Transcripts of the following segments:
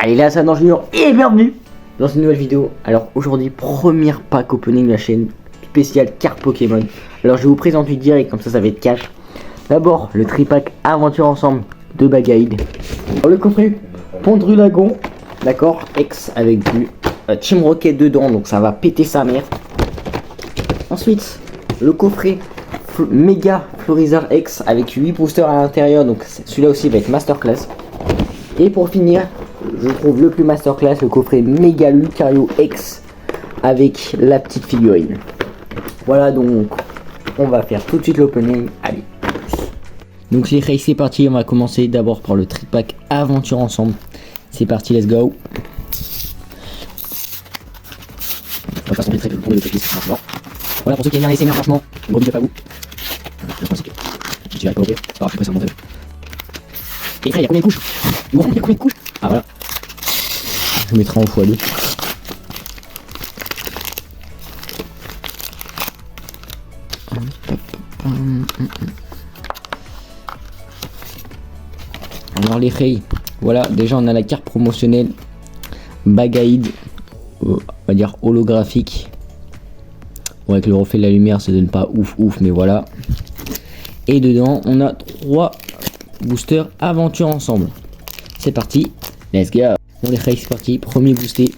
Allez là, ça dans Junior et bienvenue dans une nouvelle vidéo. Alors aujourd'hui, première pack opening de la chaîne spéciale carte Pokémon. Alors je vais vous présenter direct, comme ça va être cash. D'abord le tripack aventure ensemble de Bagaïd. Le coffret Pondrulagon, d'accord, X avec du Team Rocket dedans, donc ça va péter sa mère. Ensuite le coffret Méga Florizard X avec 8 boosters à l'intérieur, donc celui-là aussi va être masterclass. Et pour finir, je trouve le plus masterclass, le coffret Méga Lucario X avec la petite figurine. Voilà, donc on va faire tout de suite l'opening. Allez. Donc c'est parti, on va commencer d'abord par le tripack aventure ensemble. C'est parti, let's go. On va pas s'embêter très pour le checklist, franchement. Voilà pour ceux qui aiment bien les franchement, gros big up à vous. Je pense que je dirais pas ouvrir, c'est pas grave, je suis pressé à monter. Et après, il y a combien de couches? Il y a combien de couches? Ah voilà. Je mettrai en x2. Alors les rays, voilà, déjà on a la carte promotionnelle Bagaïd, on va dire holographique. Bon, avec le reflet de la lumière ça donne pas ouf, mais voilà. Et dedans on a 3 boosters aventure ensemble. C'est parti, let's go. Bon les rays, c'est parti, premier boosté.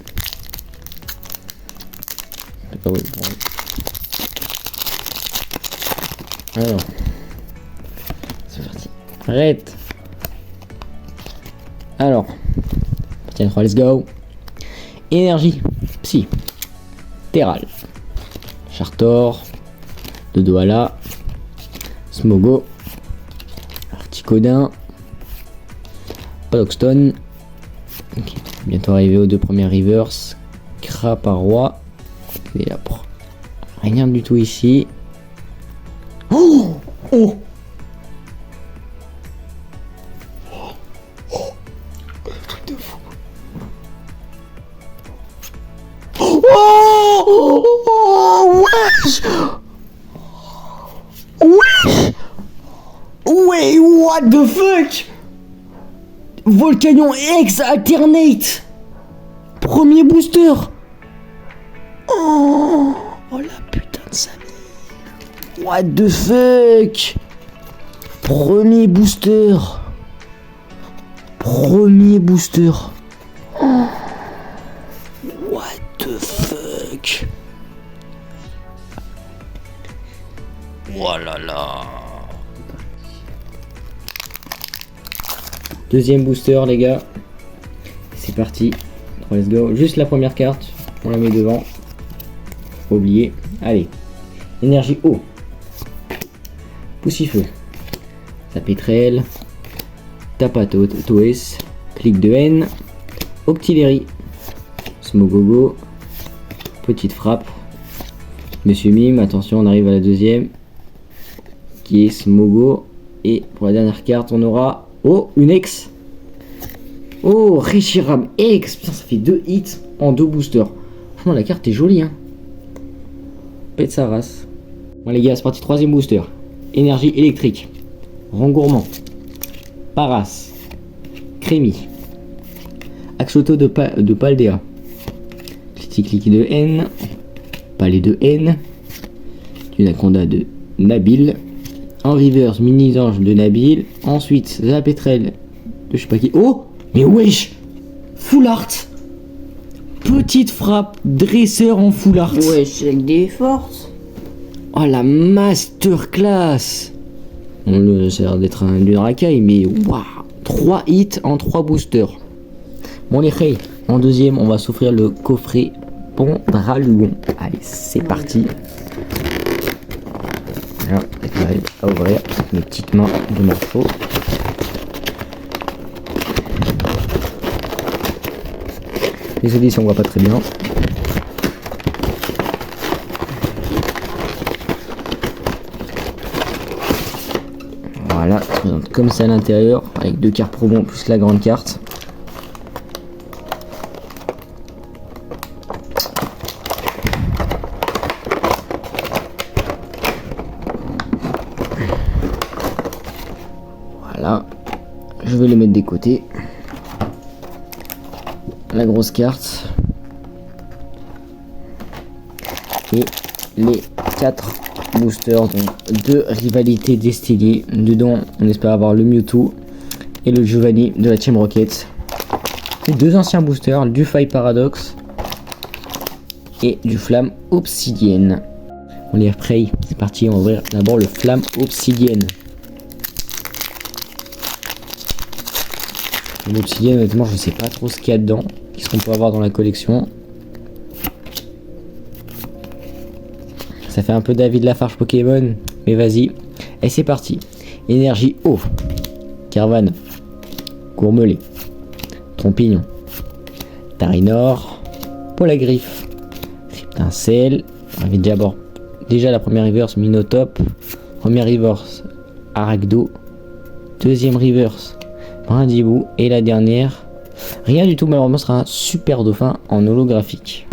Alors, c'est parti. Arrête. Alors, tiens 3, let's go. Énergie, Psy, Terral, Chartor, Dodoala, Smogo, Articodin, Padoxton. Okay. Bientôt arrivé aux 2 premières rivers. Craparois. Et là, rien du tout ici. Oh, oh. Oh, wesh! Wesh! Wait, what the fuck? Volcanion X Alternate! Premier booster! Oh la putain de sa mère! What the fuck? Premier booster! Premier booster! Oh. What the fuck? Oh là là. Deuxième booster les gars. C'est parti. 3, let's go. Juste la première carte. On la met devant. Faut oublier. Allez. Énergie eau. Poussifeu. Tapétrel. Tapatoes. Clic de haine. Octillery. Smogogo. Petite frappe. Monsieur Mime, attention, on arrive à la deuxième. Qui est Smogo. Et pour la dernière carte, on aura... Oh, une X. Oh, Reshiram X. Putain, ça fait 2 hits en 2 boosters. Franchement, la carte est jolie, hein. Pète sa race. Bon, les gars, c'est parti. 3ème booster. Énergie électrique. Rengourmand. Paras. Crémy. Axoto de Paldea. Clic de N. Palais de N. Unaconda de Nabil. En reverse, mini ange de Nabil. Ensuite, Zapétrel de je sais pas qui. Oh, mais wesh, full art. Petite frappe, dresseur en full art. Wesh, avec des forces. Oh la masterclass. Bon, ça a l'air d'être une racaille, mais waouh, 3 hits en 3 boosters. Bon les rays, en deuxième, on va s'offrir le coffret Pondrulagon. Allez, c'est parti. Là, j'arrive à ouvrir avec mes petites mains de morceaux. Désolé si on voit pas très bien. Voilà, ça se présente comme ça à l'intérieur, avec 2 cartes promo plus la grande carte. Voilà, je vais les mettre des côtés. la grosse carte. Et les 4 boosters, donc 2 rivalités destinées. Dedans, on espère avoir le Mewtwo et le Giovanni de la Team Rocket. 2 anciens boosters, du Fire Paradox et du Flamme Obsidienne. On est prêt, c'est parti, on va ouvrir d'abord le Flamme Obsidienne. L'Obsidienne, honnêtement, je sais pas trop ce qu'il y a dedans, qu'est-ce qu'on peut avoir dans la collection. Ça fait un peu David Lafarge Pokémon, mais vas-y. Et c'est parti. Énergie eau. Carvan. Gourmelet. Trompignon. Tarinor. Polagriffe. Riptincelle. On avait déjà la première reverse Minotop. Première reverse Aragdo. Deuxième reverse Brindibou. Et la dernière, rien du tout, malheureusement, sera un super dauphin en holographique.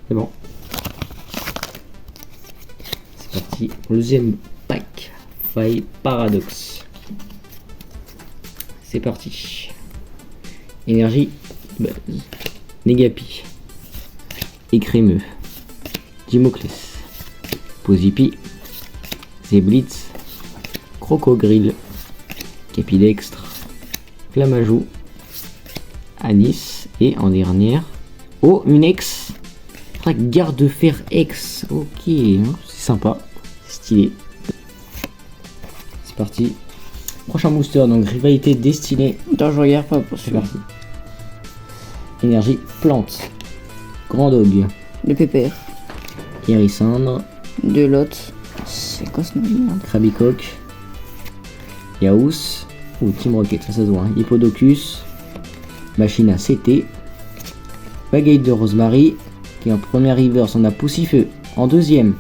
C'est bon. C'est parti. Deuxième pack. Fire Paradox. C'est parti. Énergie. Buzz. Négapi. Écrémeux. Dimoclès. Posipi. Zeblitz. Crocogrill. Capidextre. Flamajou. Anis. Et en dernière. Oh, une ex. Garde-fer ex. Ok, c'est sympa. Stylé. C'est parti. Prochain booster, donc rivalité destinée. Attends, je regarde pas pour C'est celui-là. parti. Énergie plante. Grand Dog. Le pépère. Hérissandre. De l'autre. C'est quoi ce nom de merde? Krabicoque. Yaous. Ou Team Rocket, ça se voit. Hein. Hippodocus. Machine à CT. Baguette de Rosemary. Qui en première reverse, on a Poussifeu. En deuxième,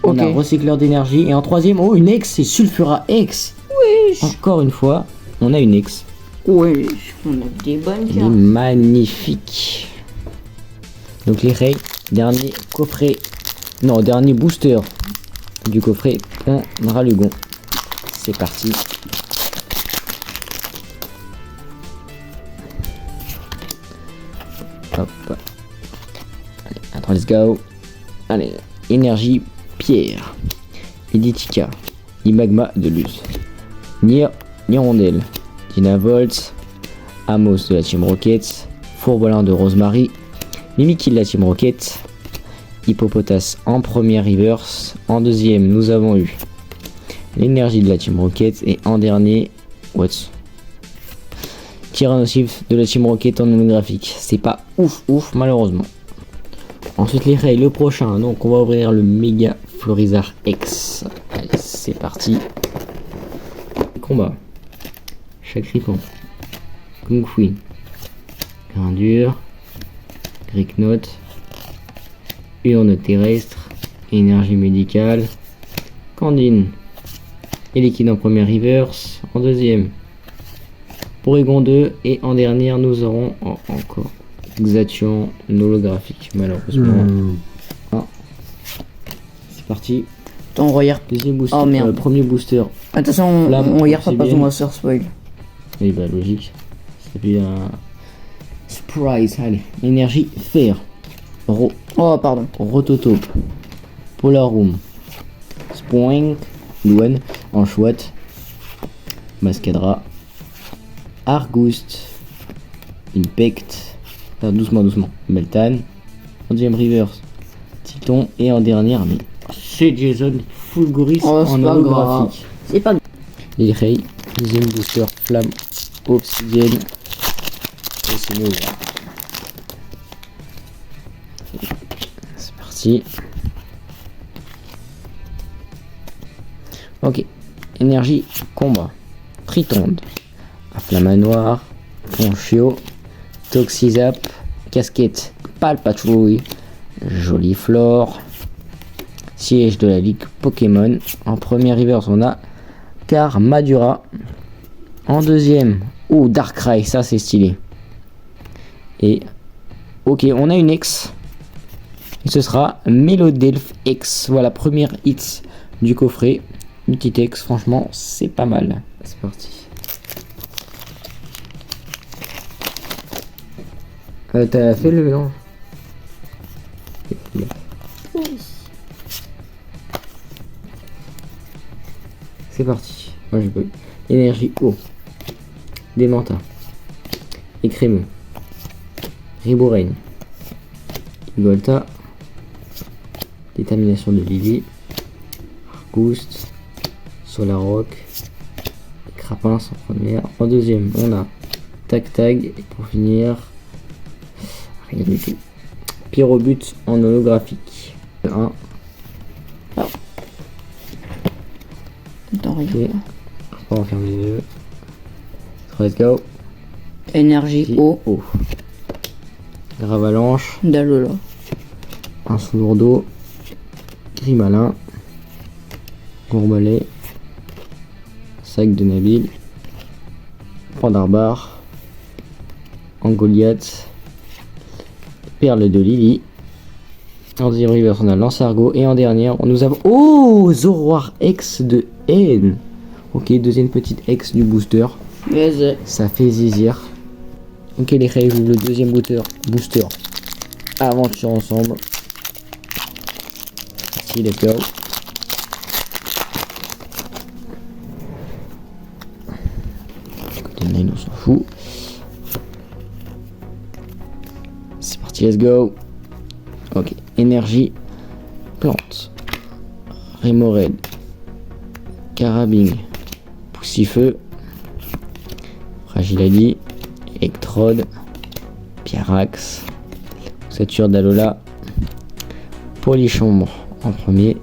on a Ok. Recycleur d'énergie. Et en troisième, oh, une ex, c'est Sulfura X. Oui, Encore une fois, on a une ex. oui, on a des bonnes Elle est cartes. magnifique. Donc les rays, dernier coffret. Non, dernier booster du coffret Pondralugon. C'est parti. Hop. Allez, attends, let's go. Allez, énergie pierre. Editica. Imagma de Luz. Nirondelle. Dynavolt. Amos de la Team Rocket. Fourbolin de Rosemary. Mimikil de la Team Rocket. Hippopotas en première reverse. En deuxième, nous avons eu l'énergie de la Team Rocket. Et en dernier, what? Tyrannosif de la Team Rocket en holographique. C'est pas ouf malheureusement. Ensuite les rays, le prochain. Donc on va ouvrir le Méga Florizard X. Allez, c'est parti. Combat. Chacripant. Kung Fu. Grindure. Gricknote. Urne terrestre. Énergie médicale. Candine. Et liquide en première reverse. En deuxième. Porygon 2. Et en dernière, nous aurons encore Xation holographique, malheureusement. Ah. C'est parti. Attends, on regarde. Deuxième booster. Oh, merde. Premier booster. Attention, on regarde pas parce qu'on va se faire spoil. Oui, bah logique. Ça fait un surprise. Allez. Énergie fer. Oh, pardon. Rototope. Polaroom. Spoink. Luan. Anchouette. Mascadra. Argust. Impact. Enfin, doucement. Meltan. En deuxième reverse. Titon. Et en dernière, mais c'est Jason Fulguris Oh, c'est en pas holographique. C'est pas Les rays. Deuxième booster. Flamme obsidienne. Et c'est nous. C'est parti. Ok. Énergie combat. Tritonde. Flamanoir. Ponchio. Toxizap. Casquette. Palpatrouille. Joliflore. Siège de la Ligue Pokémon. En première reverse, on a Carmadura. En deuxième, oh, Darkrai, ça c'est stylé. Et ok, on a une X. Et ce sera Melodelph X. Voilà, première hit du coffret. Une petite X, franchement, c'est pas mal. C'est parti. T'as fait le mélange? C'est parti. Moi j'ai pas eu. Énergie eau. Démenta. Écrémeux. Riboraine. Golta. Détermination de Lily. Argouste. Solarrock. Crapins en première. En deuxième, on a Tac Tag. Et pour finir, rien du tout. Pyrobut en holographique. 1. Attends, Ok. regarde. On va fermer les yeux. Let's go. Énergie eau. Gravalanche. Dalola. Un sous-lourdeau. Grimalin. Gourmalet. Sac de Nabil. Pandarbar. Angoliath. Perle de Lily. En deuxième reverse, on a Lancergo. Et en dernière, nous avons. Oh, Zoroark X de N. Ok, deuxième petite X du booster. Yes. Ça fait zizir. Ok, les rêves, le deuxième booster. Aventure ensemble. Si, let's go. Côté main, on s'en fout. C'est parti, let's go. Ok, énergie. Plante. Rémorède. Carabine. Poussifeu. Fragilali. Electrode. Pyrax. Ossature d'Alola. Polychambre en premier.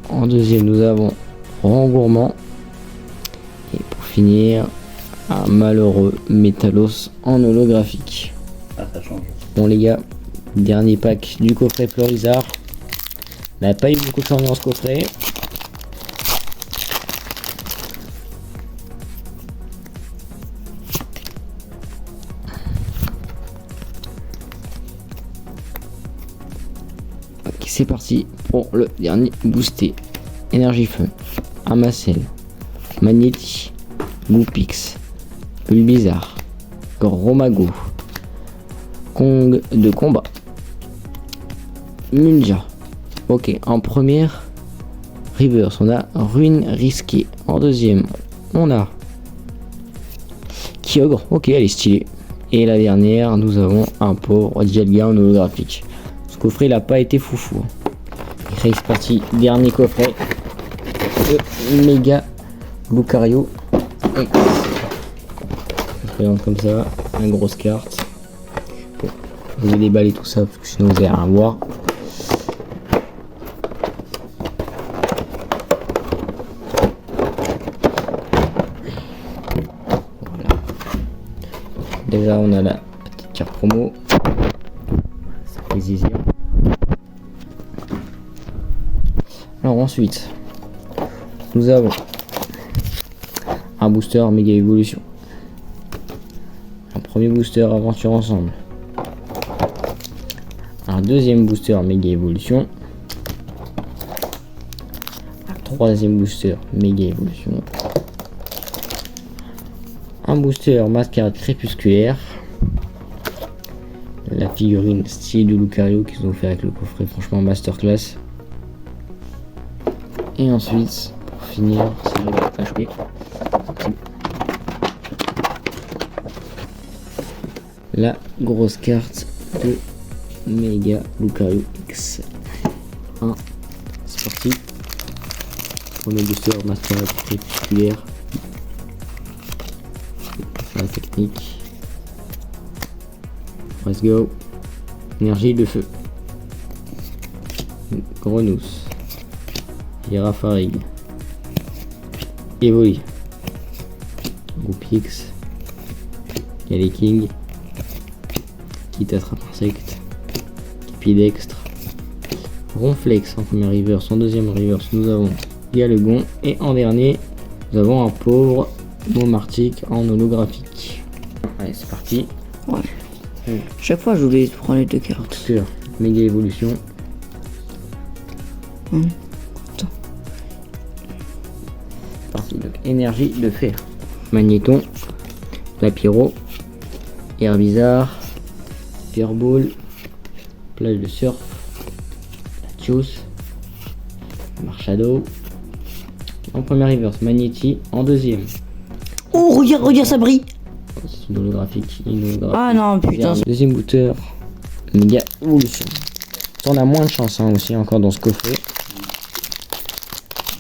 En deuxième, nous avons Rangourmand. Et pour finir, un malheureux Métalos en holographique. Ah, ça change. Bon les gars, dernier pack du coffret Florizard. On n'a pas eu beaucoup de chance dans ce coffret. Ok, c'est parti pour le dernier boosté. Énergie feu, Amacel, Magnéti, Goupix, Bulbizarre, Gromago, Kong de combat, Munja. Ok, en première, Reverse, on a Ruine risquée. En deuxième, on a Kyogre. Ok, elle est stylée. Et la dernière, nous avons un pauvre Dialga en holographique. Ce coffret, il a pas été foufou. C'est parti, dernier coffret. Le méga Lucario. Je présente comme ça, une grosse carte. Bon, je vais déballer tout ça parce que sinon vous allez rien voir. Voilà. Déjà on a la petite carte promo. Ça fait zizir. Alors ensuite, nous avons un booster méga évolution. Un premier booster aventure ensemble. Un deuxième booster méga évolution. Un troisième booster méga évolution. Un booster mascarade crépusculaire. La figurine style de Lucario qu'ils ont fait avec le coffret, franchement masterclass. Et ensuite, pour finir, c'est le HP. La grosse carte de Mega Lucario X. 1. C'est parti. Premier booster mascarade crépusculaire. La technique. Let's go. Énergie de feu. Grenousse. Girafarig. Evoli. Goupix. Galiking. Kitatra Insect. Pidextre. Ronflex en premier reverse. En deuxième reverse, nous avons Galegon. Et en dernier, nous avons un pauvre Momartic en holographique. Allez, c'est parti. Ouais. Chaque fois, je voulais prendre les deux cartes. Sur Méga Évolution. Attends. Parti. Donc, énergie de fer. Magnéton. Lapiro. Herbizarre. Fireball, plage de surf, Latios, Marshado. En première reverse, Magnéti. En deuxième, Oh, regarde, ça brille. c'est une holographique. Ah non, putain. Deuxième booter, méga évolution. Ça, on a moins de chance hein, aussi encore dans ce coffret.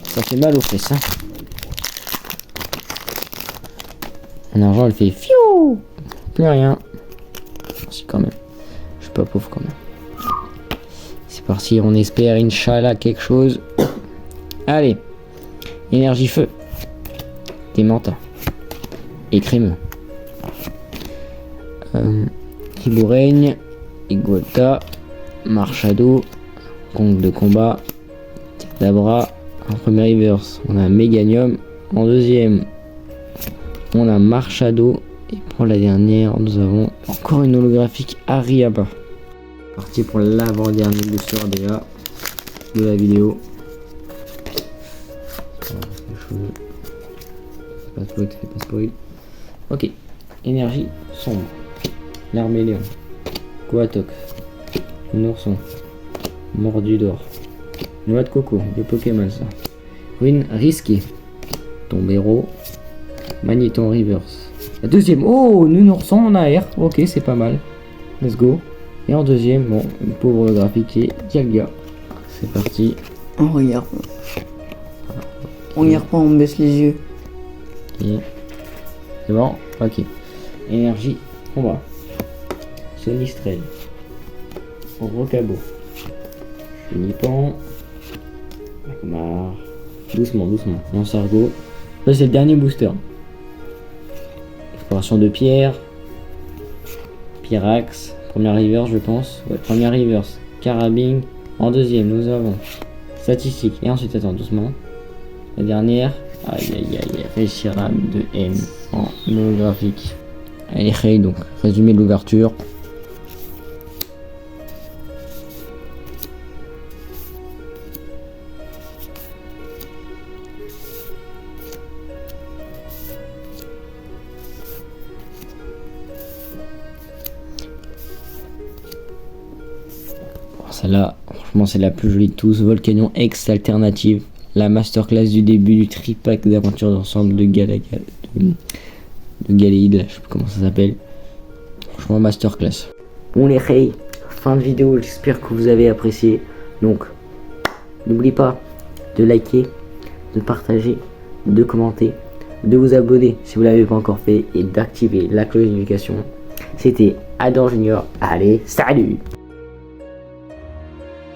Ça fait mal aux fesses. Hein. En argent, elle fait fiou. Plus rien. Si quand même. Je suis pas pauvre quand même. C'est parti, on espère, Inch'Allah, quelque chose. Allez. Énergie feu. Démenta. Et crémeux. Hibouraigne. Iguota. Marshado. Conque de combat. Dabra. En première reverse, on a Meganium. En deuxième, on a Marshado. Et pour la dernière, nous avons encore une holographique Ariaba. Parti pour l'avant-dernier booster déjà de la vidéo. Pas spoil. Ok. Énergie sombre. L'arméléon. Coatox. Nourson. Mordu d'or. Noix de coco. Des Pokémon ça. Ruine risquée. Tombero. Magnéton reverse. La deuxième. Oh, Nounourson en AR. Ok, c'est pas mal. Let's go. Et en deuxième, bon, une pauvre graphique qui est Dialga. C'est parti. On regarde. On regarde pas, on baisse les yeux. Okay. C'est bon. Ok. Énergie combat. Sonistrel. Rocabo. Funipan. Magmar. Doucement. Lansargo. Là, c'est le dernier booster. Exploration de pierre. Pyrax. Première reverse, je pense. Ouais, première reverse. Carabine. En deuxième, nous avons statistique. Et ensuite, attends, doucement. La dernière. Aïe. Reshiram de M en holographique. Allez, donc, résumé de l'ouverture. Celle-là, franchement, c'est la plus jolie de tous. Volcanion X alternative. La masterclass du début du tripack d'aventure d'ensemble de Galéide. Je sais pas comment ça s'appelle. Franchement, masterclass. Bon, les reys, fin de vidéo. J'espère que vous avez apprécié. Donc, n'oubliez pas de liker, de partager, de commenter, de vous abonner si vous l'avez pas encore fait et d'activer la cloche de notification. C'était Adam Junior. Allez, salut!